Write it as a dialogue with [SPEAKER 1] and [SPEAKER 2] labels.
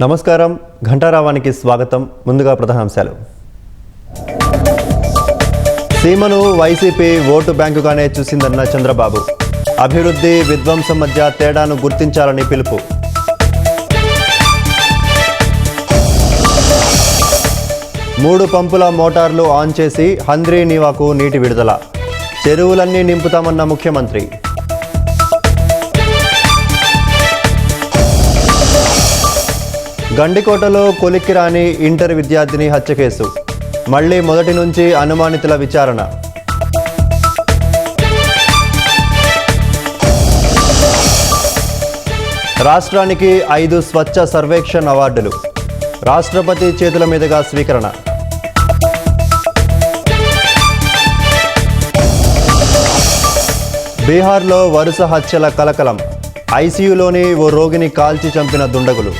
[SPEAKER 1] నమస్కారం, ఘంటారావానికి స్వాగతం. ముందుగా ప్రధానాంశాలు. సీమను వైసీపీ ఓటు బ్యాంకుగానే చూసిందన్న చంద్రబాబు. అభివృద్ధి, విధ్వంసం మధ్య తేడాను గుర్తించాలని పిలుపు. మూడు పంపుల మోటార్లు ఆన్ చేసి హంద్రీ నీవాకు నీటి విడుదల. చెరువులన్నీ నింపుతామన్న ముఖ్యమంత్రి. గండికోటలో కొలిక్కిరాని ఇంటర్ విద్యార్థిని హత్య కేసు. మళ్లీ మొదటి నుంచి అనుమానితుల విచారణ. రాష్ట్రానికి 5 స్వచ్ఛ సర్వేక్షణ్ అవార్డులు. రాష్ట్రపతి చేతుల మీదుగా స్వీకరణ. బీహార్లో వరుస హత్యల కలకలం. ఐసీయూలోని ఓ రోగిని కాల్చి చంపిన దుండగులు.